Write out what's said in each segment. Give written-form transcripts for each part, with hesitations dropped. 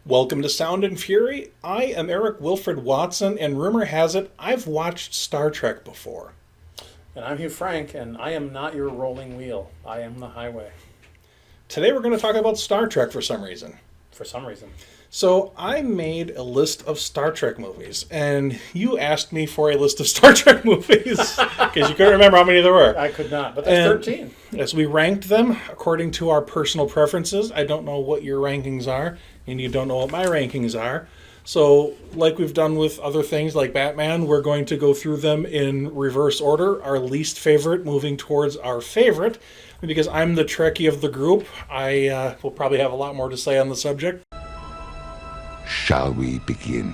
Welcome to Sound and Fury. I am Eric Wilfred Watson, and rumor has it I've watched Star Trek before. And I'm Hugh Frank, and I am not your rolling wheel. I am the highway. Today we're going to talk about Star Trek for some reason. For some reason. So I made a list of Star Trek movies, and you asked me for a list of Star Trek movies because you couldn't remember how many there were. I could not, but that's 13. As we ranked them according to our personal preferences. I don't know what your rankings are, and you don't know what my rankings are. So, like we've done with other things like Batman, we're going to go through them in reverse order, our least favorite moving towards our favorite. Because I'm the Trekkie of the group, I will probably have a lot more to say on the subject. Shall we begin?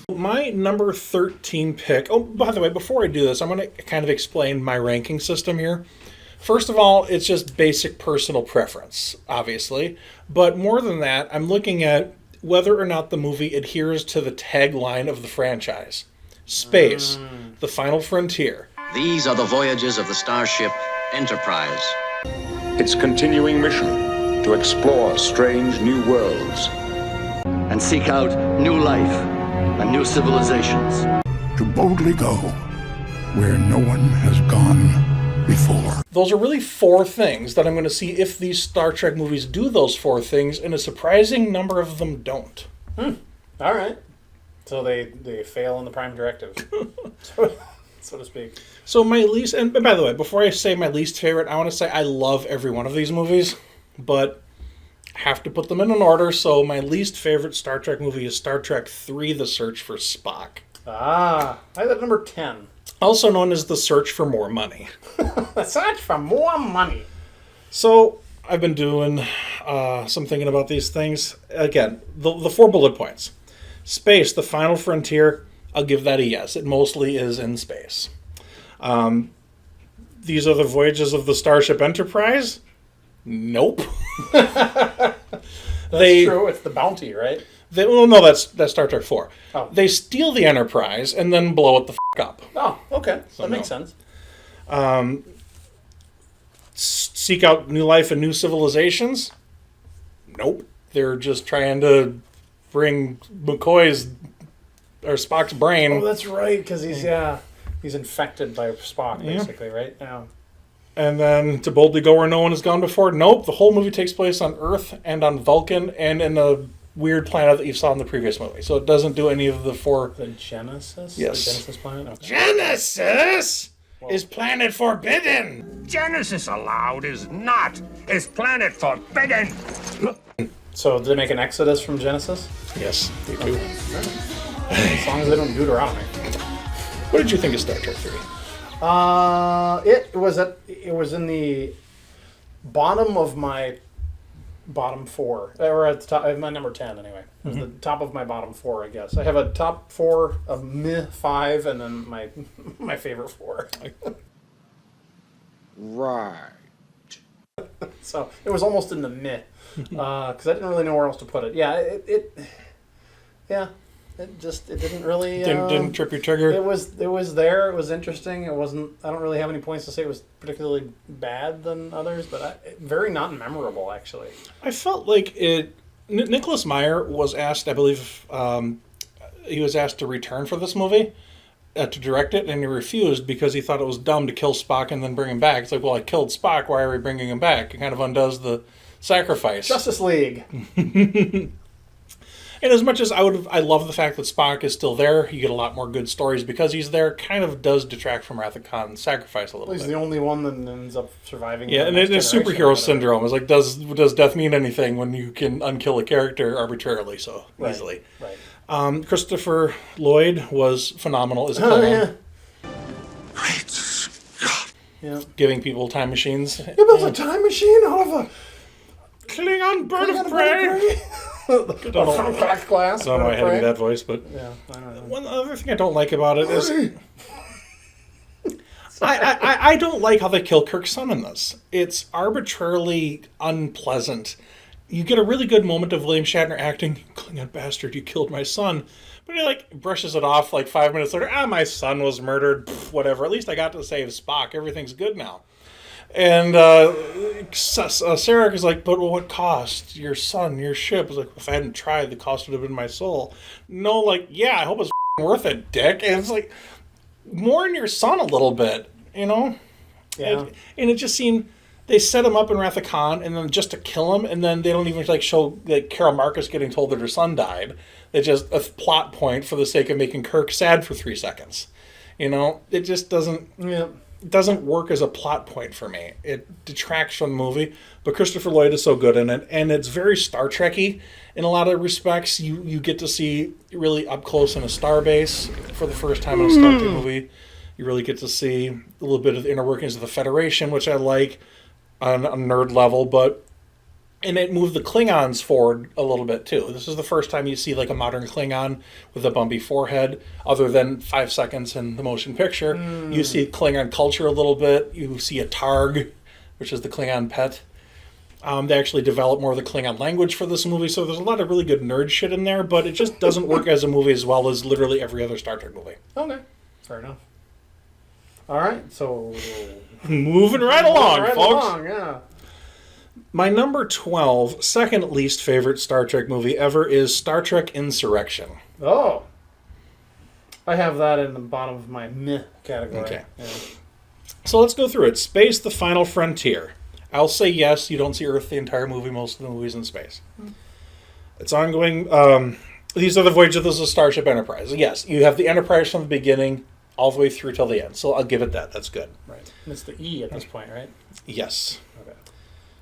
My number 13 pick... Oh, by the way, before I do this, I'm going to kind of explain my ranking system here. First of all, it's just basic personal preference, obviously. But more than that, I'm looking at whether or not the movie adheres to the tagline of the franchise. Space, the final frontier. These are the voyages of the starship Enterprise. Its continuing mission to explore strange new worlds and seek out new life and new civilizations. To boldly go where no one has gone before. Those are really four things that I'm going to see if these Star Trek movies do those four things, and a surprising number of them don't. All right. So they fail in the prime directive, so to speak. So my least, and by the way, before I say my least favorite, I want to say I love every one of these movies, but have to put them in an order. So my least favorite Star Trek movie is Star Trek III: The Search for Spock. I had that number 10. Also known as The Search for More Money. The Search for More Money. So I've been doing some thinking about these things. Again, the 4 bullet points. Space, the final frontier, I'll give that a yes. It mostly is in space. These are the voyages of the Starship Enterprise? Nope. That's true. It's the Bounty, right? No, that's Star Trek 4. Oh. They steal the Enterprise and then blow it the up. Oh, okay. That makes sense. Seek out new life and new civilizations? Nope. They're just trying to bring Spock's brain. Oh, that's right, because he's infected by Spock, basically, right? Yeah. And then to boldly go where no one has gone before? Nope. The whole movie takes place on Earth and on Vulcan and in a weird planet that you saw in the previous movie. So it doesn't do any of the 4... The Genesis? Yes. The Genesis planet? Okay. Genesis is planet forbidden! Genesis allowed is planet forbidden! So did they make an Exodus from Genesis? Yes, they do. Okay. As long as they don't Deuteronomy. What did you think of Star Trek 3? It was in the bottom of my bottom 4, or at the top, my number 10 anyway. It was the top of my bottom 4, I guess. I have a top 4, a meh 5, and then my favorite 4. Right. So it was almost in the meh, because I didn't really know where else to put it. Yeah, it didn't really Didn't trip your trigger. It was there. It was interesting. It wasn't. I don't really have any points to say it was particularly bad than others, but very not memorable actually. I felt like it. Nicholas Meyer was asked, I believe, he was asked to return for this movie to direct it, and he refused because he thought it was dumb to kill Spock and then bring him back. It's like, well, I killed Spock. Why are we bringing him back? It kind of undoes the sacrifice. Justice League. And as much as I love the fact that Spock is still there, you get a lot more good stories because he's there, kind of does detract from Wrath of Khan's sacrifice a little bit. He's the only one that ends up surviving. Yeah, and it's superhero syndrome. It's like, does death mean anything when you can unkill a character arbitrarily so easily? Right. Christopher Lloyd was phenomenal as a Klingon. Yeah. Great Scott. Yeah. Giving people time machines. You built a time machine out of a Klingon bird of prey. From cracked glass. I don't know why I had to do that voice, but yeah, I don't know. One other thing I don't like about it is I don't like how they kill Kirk's son in this. It's arbitrarily unpleasant you get a really good moment of William Shatner acting, "You Klingon bastard, you killed my son." But he, like, brushes it off, like, 5 minutes later. My son was murdered. Pff, whatever. At least I got to save Spock. Everything's good now. And Sarek is like, "But what cost? Your son, your ship." It's like, "If I hadn't tried, the cost would have been my soul." No, like, yeah, I hope it's worth it, dick. And it's like, mourn your son a little bit, you know? Yeah. And it just seemed, they set him up in Wrath of Khan, and then just to kill him, and then they don't even, like, show, like, Carol Marcus getting told that her son died. It's just a plot point for the sake of making Kirk sad for 3 seconds. You know? It just doesn't... Yeah. It doesn't work as a plot point for me. It detracts from the movie, but Christopher Lloyd is so good in it, and it's very Star Trekky in a lot of respects. You get to see really up close in a starbase for the first time in a Star Trek movie. You really get to see a little bit of the inner workings of the Federation, which I like on a nerd level, and it moved the Klingons forward a little bit too. This is the first time you see like a modern Klingon with a bumpy forehead, other than 5 seconds in the motion picture. You see Klingon culture a little bit. You see a Targ, which is the Klingon pet. They actually develop more of the Klingon language for this movie, so there's a lot of really good nerd shit in there, but it just doesn't work as a movie as well as literally every other Star Trek movie. Okay. Fair enough. All right, so... Moving right along, folks. Yeah. My number 12, second least favorite Star Trek movie ever is Star Trek Insurrection. Oh. I have that in the bottom of my meh category. Okay. Yeah. So let's go through it. Space, the Final Frontier. I'll say yes, you don't see Earth the entire movie. Most of the movie's in space. It's ongoing. These are the voyages of the Starship Enterprise. Yes, you have the Enterprise from the beginning all the way through till the end. So I'll give it that. That's good. Right. And it's the E at this point, right? Yes. Okay.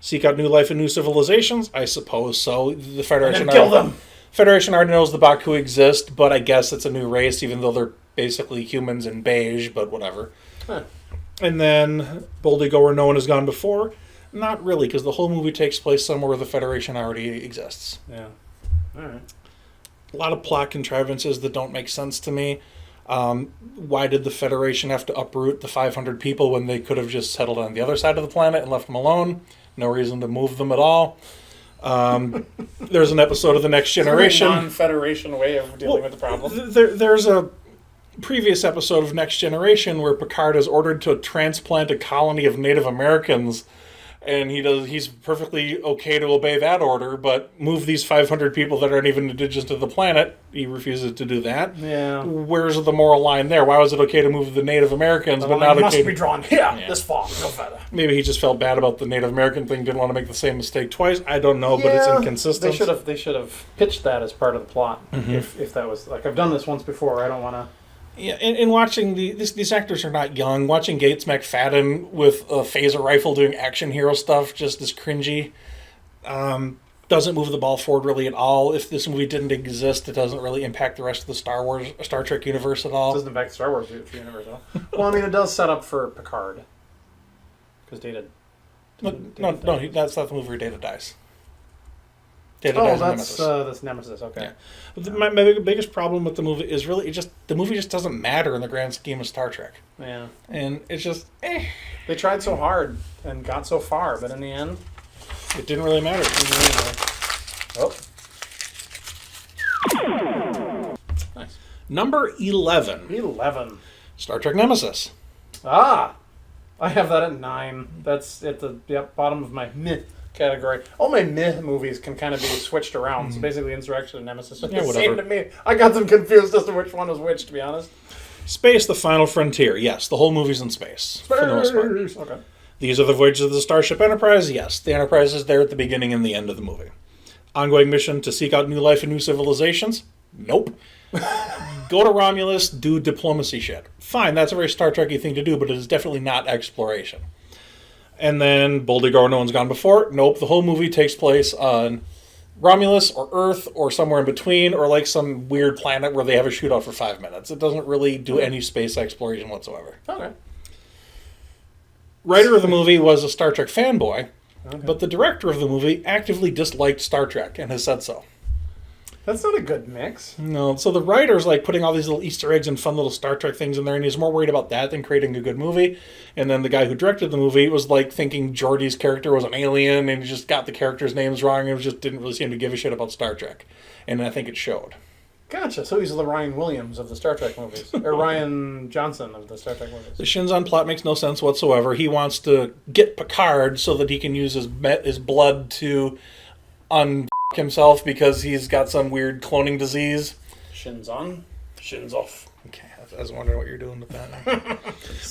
Seek out new life and new civilizations? I suppose so. The Federation And then kill them! Federation already knows the Baku exist, but I guess it's a new race, even though they're basically humans in beige, but whatever. Huh. And then Boldigo, where no one has gone before? Not really, because the whole movie takes place somewhere where the Federation already exists. Yeah. All right. A lot of plot contrivances that don't make sense to me. Why did the Federation have to uproot the 500 people when they could have just settled on the other side of the planet and left them alone? No reason to move them at all. There's an episode of The Next Generation. Non-Federation way of dealing with the problem. There's a previous episode of Next Generation where Picard is ordered to transplant a colony of Native Americans, and he's perfectly okay to obey that order, but move these 500 people that aren't even indigenous to the planet, he refuses to do that. Yeah. Where's the moral line there? Why was it okay to move the Native Americans, The but line not must okay be drawn here, this fall, no further. Maybe he just felt bad about the Native American thing, didn't want to make the same mistake twice. I don't know, but it's inconsistent. They should have pitched that as part of the plot. If that was like, I've done this once before. I don't want to. Yeah, and watching these actors are not young. Watching Gates McFadden with a phaser rifle doing action hero stuff just is cringy. Doesn't move the ball forward really at all. If this movie didn't exist, it doesn't really impact the rest of the Star Trek universe at all. It doesn't impact the Star Wars universe at all. Well, I mean, it does set up for Picard. Because Data... No, that's not the movie where Data dies. Data dies in Nemesis. That's Nemesis, okay. Yeah. My biggest problem with the movie is really, the movie just doesn't matter in the grand scheme of Star Trek. Yeah. And it's just, They tried so hard and got so far, but in the end... It didn't really matter. Oh. Nice. Number 11. 11. Star Trek Nemesis. Ah! I have that at 9. That's at the bottom of my meh category. All my meh movies can kind of be switched around. So basically Insurrection and Nemesis are the same to me. I got them confused as to which one was which, to be honest. Space, the Final Frontier. Yes, the whole movie's in space. For the most part. Okay. These are the voyages of the Starship Enterprise. Yes, the Enterprise is there at the beginning and the end of the movie. Ongoing mission to seek out new life and new civilizations? Nope. Go to Romulus, do diplomacy shit. Fine, that's a very Star Trek-y thing to do, but it is definitely not exploration. And then Boldigo, no one's gone before. Nope, the whole movie takes place on Romulus or Earth or somewhere in between, or like some weird planet where they have a shootout for 5 minutes. It doesn't really do any space exploration whatsoever. Okay. Writer of the movie was a Star Trek fanboy, but the director of the movie actively disliked Star Trek and has said so. That's not a good mix. No, so the writer's like putting all these little Easter eggs and fun little Star Trek things in there, and he's more worried about that than creating a good movie. And then the guy who directed the movie was like thinking Geordi's character was an alien, and he just got the characters' names wrong, and just didn't really seem to give a shit about Star Trek. And I think it showed. Gotcha. So he's the Ryan Williams of the Star Trek movies, or Ryan Johnson of the Star Trek movies. The Shinzon plot makes no sense whatsoever. He wants to get Picard so that he can use his blood to himself because he's got some weird cloning disease. Shins on, shins off. Okay, I was wondering what you're doing with that.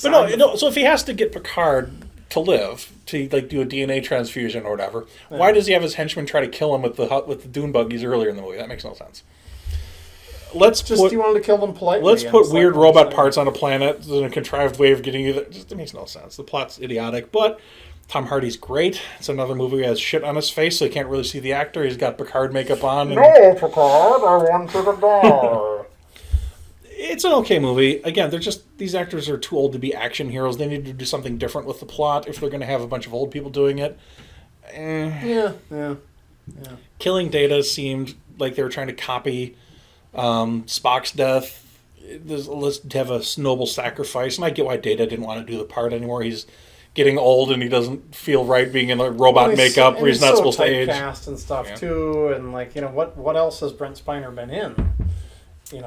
But no. So if he has to get Picard to live, to like do a DNA transfusion or whatever, why does he have his henchmen try to kill him with the dune buggies earlier in the movie? That makes no sense. He wanted to kill them politely. Let's put weird robot parts on a planet in a contrived way of getting you there. It makes no sense. The plot's idiotic, but Tom Hardy's great. It's another movie that has shit on his face, so you can't really see the actor. He's got Picard makeup on. No, Picard, I want you to die. It's an okay movie. Again, these actors are too old to be action heroes. They need to do something different with the plot if they're going to have a bunch of old people doing it. Yeah. Killing Data seemed like they were trying to copy Spock's death. Let's have a noble sacrifice, and I get why Data didn't want to do the part anymore. He's getting old, and he doesn't feel right being in robot makeup where he's not supposed to age. Cast and stuff too, and what else has Brent Spiner been in? He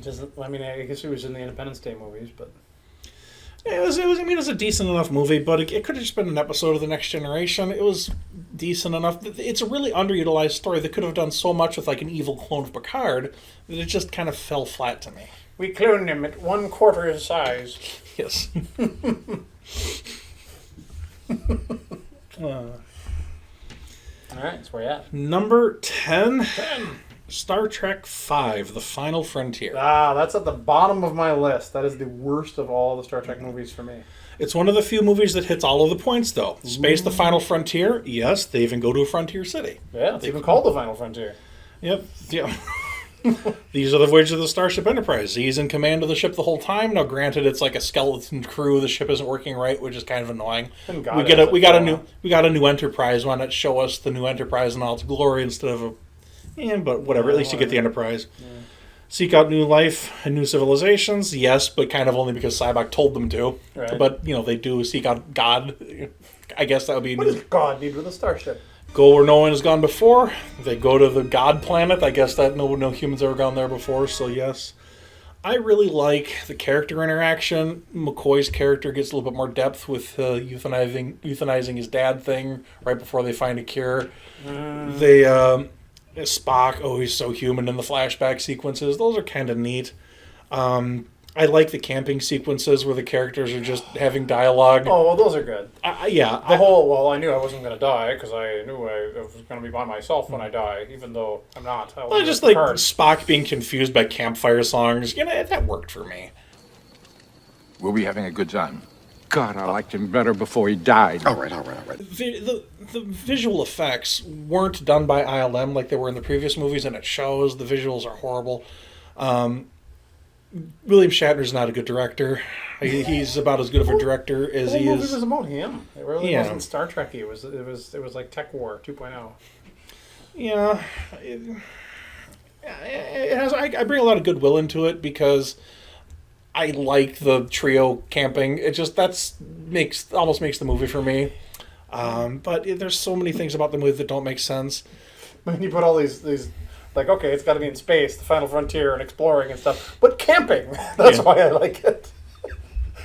doesn't. I mean, I guess he was in the Independence Day movies, but it was a decent enough movie, but it could have just been an episode of The Next Generation. It was decent enough. It's a really underutilized story. They could have done so much with like an evil clone of Picard that it just kind of fell flat to me. We cloned him at 1/4 his size. Yes. All right, that's where you at. Number 10. Star Trek V, The Final Frontier. That's at the bottom of my list. That is the worst of all the Star Trek movies for me. It's one of the few movies that hits all of the points, though. Space, The Final Frontier, yes, they even go to a frontier city. Yeah, it's even called The Final Frontier. Yep, yeah. These are the Voyage of the Starship Enterprise. He's in command of the ship the whole time. Now, granted, it's like a skeleton crew. The ship isn't working right, which is kind of annoying. We got a new Enterprise. Why not show us the new Enterprise in all its glory instead of a... but whatever. At least you get the Enterprise. Yeah. Seek out new life and new civilizations. Yes, but kind of only because Cybok told them to. Right. But, they do seek out God. I guess that would be... What does God need with a starship? Go where no one has gone before. They go to the God planet. I guess that no humans ever gone there before, so yes. I really like the character interaction. McCoy's character gets a little bit more depth with euthanizing his dad thing right before they find a cure. Spock, he's so human in the flashback sequences. Those are kind of neat. I like the camping sequences where the characters are just having dialogue. Oh, well, those are good. I knew I wasn't going to die because I knew I was going to be by myself when I die, even though I'm not. I just like Spock being confused by campfire songs. That worked for me. We'll be having a good time. God, I liked him better before he died. All right. The visual effects weren't done by ILM like they were in the previous movies, and it shows. The visuals are horrible. William Shatner's not a good director. He's about as good of a director as he is. The movie was about him. It really wasn't Star Trekky. It was like Tech War 2.0. Yeah, it has. I bring a lot of goodwill into it because I like the trio camping. It just almost makes the movie for me. But there's so many things about the movie that don't make sense. When you put all these. Like, okay, it's got to be in space, the Final Frontier, and exploring and stuff. But camping, that's why I like it.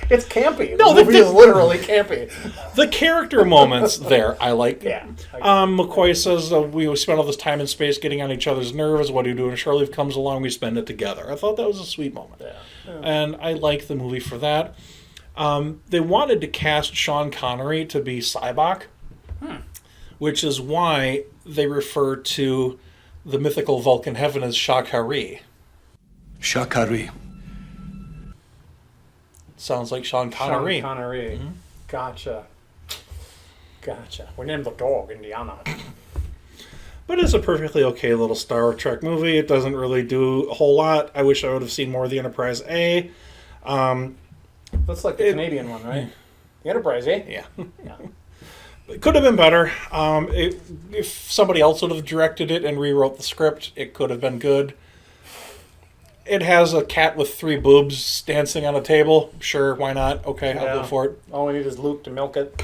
It's campy. The movie is literally campy. The character moments there, I like. Yeah. McCoy says, we spent all this time in space getting on each other's nerves. What do you do when Shirley comes along? We spend it together. I thought that was a sweet moment. Yeah. And I like the movie for that. They wanted to cast Sean Connery to be Cybok, which is why they refer to the mythical Vulcan heaven as Shakari. Shakari. Sounds like Sean Connery. Sean Connery. Mm-hmm. Gotcha. We named the dog Indiana. But it's a perfectly okay little Star Trek movie. It doesn't really do a whole lot. I wish I would have seen more of the Enterprise A. That's like the Canadian one, right? The Enterprise A? Yeah. It could have been better. If somebody else would have directed it and rewrote the script, it could have been good. It has a cat with 3 boobs dancing on a table. Sure, why not? Okay, I'll go for it. All we need is Luke to milk it.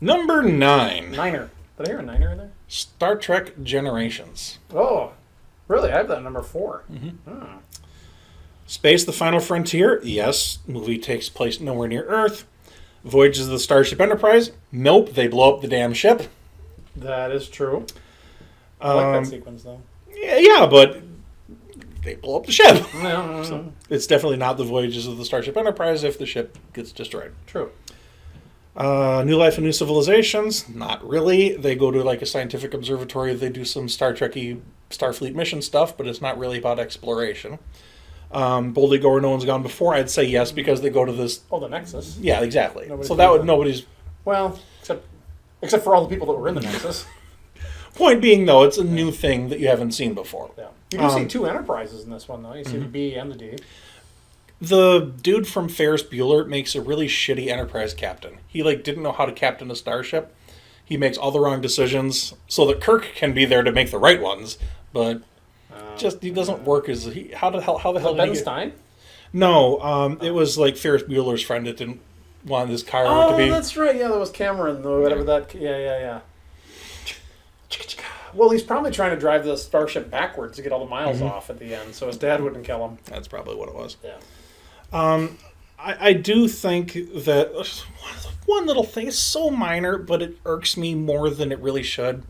Number 9. Niner. Did I hear a niner in there? Star Trek Generations. Oh, really? I have that at number 4. Space, the Final Frontier. Yes, movie takes place nowhere near Earth. Voyage of the Starship Enterprise. Nope, they blow up the damn ship. That is true. I like that sequence, though. Yeah, but they blow up the ship. No. So it's definitely not the Voyages of the Starship Enterprise if the ship gets destroyed. True. New Life and New Civilizations. Not really. They go to like a scientific observatory. They do some Star Trekky Starfleet mission stuff, but it's not really about exploration. Boldly Go Where No One's Gone Before. I'd say yes because they go to this. Oh, the Nexus. Yeah, exactly. Nobody's So that would been- nobody's. Well, except for all the people that were in the Nexus. Point being, though, it's a new thing that you haven't seen before. Yeah. You do see 2 Enterprises in this one, though. You see the B and the D. The dude from Ferris Bueller makes a really shitty Enterprise captain. He didn't know how to captain a starship. He makes all the wrong decisions so that Kirk can be there to make the right ones, but he doesn't work as he. How the hell did Ben he get? Stein? No, it was like Ferris Bueller's friend that didn't want his car to be. Oh, that's right. Yeah, that was Cameron, or whatever that. Yeah. Well, he's probably trying to drive the starship backwards to get all the miles off at the end, so his dad wouldn't kill him. That's probably what it was. Yeah. I do think that one little thing is so minor, but it irks me more than it really should.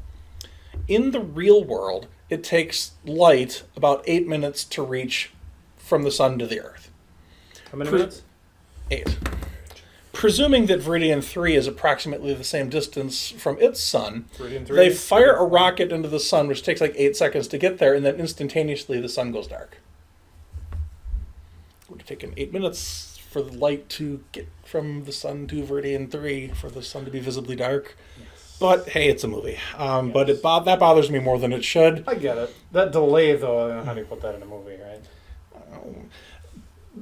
In the real world, it takes light about 8 minutes to reach from the sun to the Earth. How many minutes? 8. Presuming that Viridian 3 is approximately the same distance from its sun, Viridian 3 they is- fire a rocket into the sun, which takes like 8 seconds to get there, and then instantaneously the sun goes dark. It would have taken 8 minutes for the light to get from the sun to Viridian 3 for the sun to be visibly dark. Yes. But hey, it's a movie. But that bothers me more than it should. I get it. That delay, though, I don't know how do you put that in a movie, right?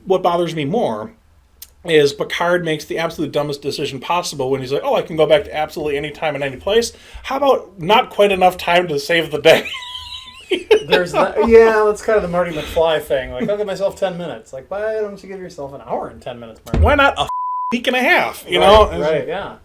What bothers me more is Picard makes the absolute dumbest decision possible when he's like, oh, I can go back to absolutely any time and any place. How about not quite enough time to save the day? There's that. Yeah, that's kind of the Marty McFly thing. Like, I'll give myself 10 minutes. Like, why don't you give yourself an hour and 10 minutes, Marty? Why not a week and a half? You Right, know? Right, yeah.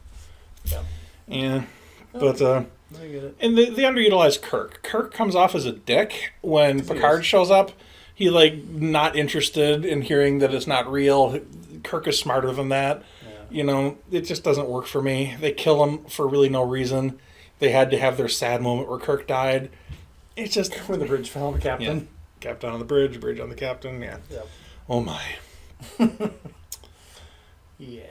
Yeah. But, I get it. and the underutilized Kirk. Kirk comes off as a dick when Picard shows up. He, not interested in hearing that it's not real. Kirk is smarter than that. Yeah. You know, it just doesn't work for me. They kill him for really no reason. They had to have their sad moment where Kirk died. It's just... When the bridge fell on the captain. Yeah. Captain on the bridge on the captain, yeah. Yep. Oh, my. Yeah.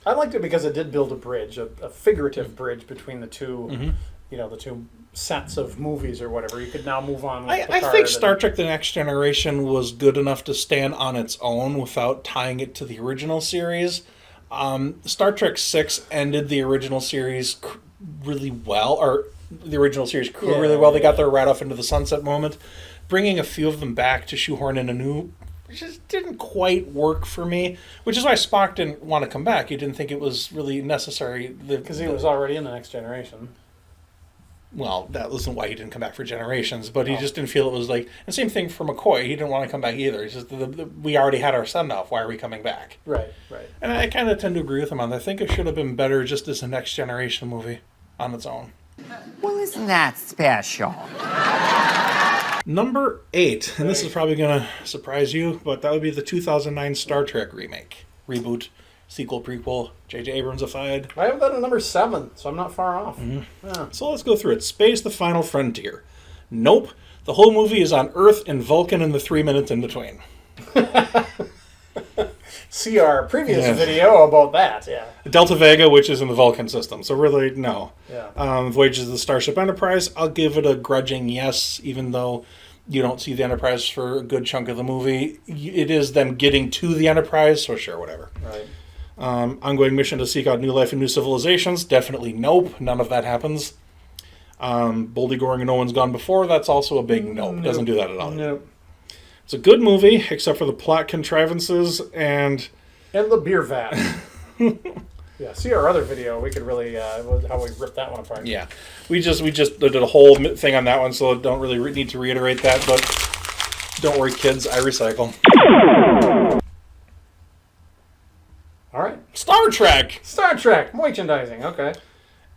I liked it because it did build a bridge, a figurative bridge between the two, the two sets of movies or whatever. You could now move on with I Picard think Star Trek The Next Generation was good enough to stand on its own without tying it to the original series. Star Trek 6 ended the original series really well, or the original series crew really well. They got their right off into the sunset moment. Bringing a few of them back to shoehorn in a new... It just didn't quite work for me, which is why Spock didn't want to come back. He didn't think it was really necessary. Because he was already in The Next Generation. Well, that wasn't why he didn't come back for Generations, but he just didn't feel it was like... And same thing for McCoy. He didn't want to come back either. He just, we already had our send-off. Why are we coming back? Right. And I kind of tend to agree with him on that. I think it should have been better just as a Next Generation movie on its own. Well, isn't that special? Number 8, and this is probably going to surprise you, but that would be the 2009 Star Trek remake. Reboot, sequel, prequel, J.J. Abrams-ified. I have that at number 7, so I'm not far off. Yeah. So let's go through it. Space, the Final Frontier. Nope. The whole movie is on Earth and Vulcan in the 3 minutes in between. See our previous video about that, yeah. Delta Vega, which is in the Vulcan system. So really, no. Yeah. Voyage of the Starship Enterprise, I'll give it a grudging yes, even though you don't see the Enterprise for a good chunk of the movie. It is them getting to the Enterprise, so sure, whatever. Right. Ongoing mission to seek out new life and new civilizations, definitely nope. None of that happens. Buldy Goring and No One's Gone Before, that's also a big no. It doesn't do that at all. Nope. It's a good movie, except for the plot contrivances and the beer vat. Yeah, see our other video. We could really how we ripped that one apart. yeah, we just did a whole thing on that one, so don't really need to reiterate that. But don't worry, kids, I recycle. All right, Star Trek merchandising. Okay.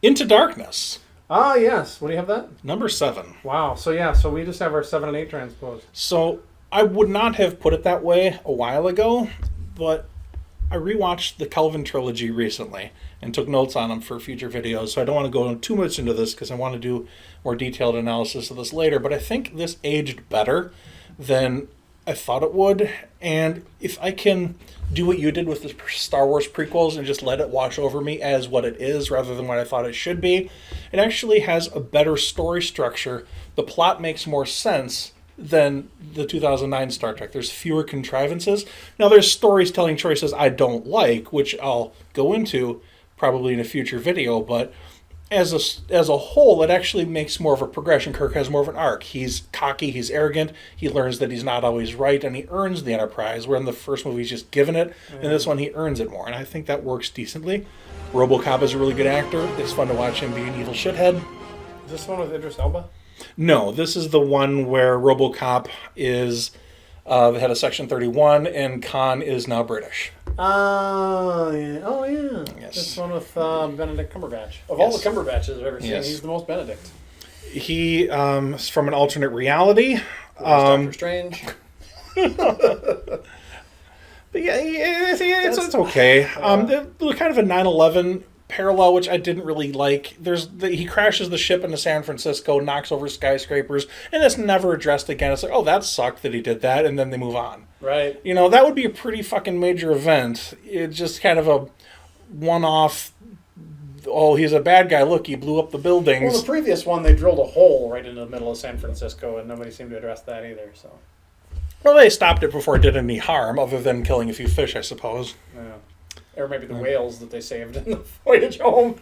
Into Darkness, Ah, yes. What do you have that? number 7. Wow. So yeah. So we just have our 7 and 8 transposed. So I would not have put it that way a while ago, but I rewatched the Kelvin trilogy recently and took notes on them for future videos, so I don't want to go too much into this because I want to do more detailed analysis of this later, but I think this aged better than I thought it would, and if I can do what you did with the Star Wars prequels and just let it wash over me as what it is rather than what I thought it should be, it actually has a better story structure. The plot makes more sense than the 2009 Star Trek. There's fewer contrivances. Now, there's storytelling choices I don't like, which I'll go into probably in a future video, but as a whole, it actually makes more of a progression. Kirk has more of an arc. He's cocky, he's arrogant, he learns that he's not always right, and he earns the Enterprise, where in the first movie he's just given it, in this one he earns it more, and I think that works decently. RoboCop is a really good actor. It's fun to watch him be an evil shithead. Is this one with Idris Elba? No, this is the one where RoboCop is the head of Section 31, and Khan is now British. Oh, yeah. Oh, yeah. Yes. This one with Benedict Cumberbatch. Of all the Cumberbatches I've ever seen, Yes. he's the most Benedict. He is from an alternate reality. Doctor Strange. But yeah, it's okay. They're kind of a 9/11 parallel, which I didn't really like. He crashes the ship into San Francisco, knocks over skyscrapers, and it's never addressed again. It's like, oh, that sucked that he did that, and then they move on. Right. You know, that would be a pretty fucking major event. It's just kind of a one-off, oh, he's a bad guy, look, he blew up the buildings. Well, the previous one, they drilled a hole right into the middle of San Francisco, and nobody seemed to address that either, so... Well, they stopped it before it did any harm, other than killing a few fish, I suppose. Yeah. Or maybe the whales that they saved in the voyage home.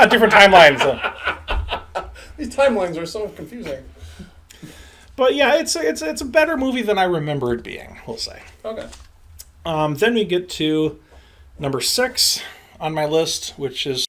Different timelines. These timelines are so confusing. But yeah, it's a better movie than I remember it being, we'll say. Okay. Then we get to number 6 on my list, which is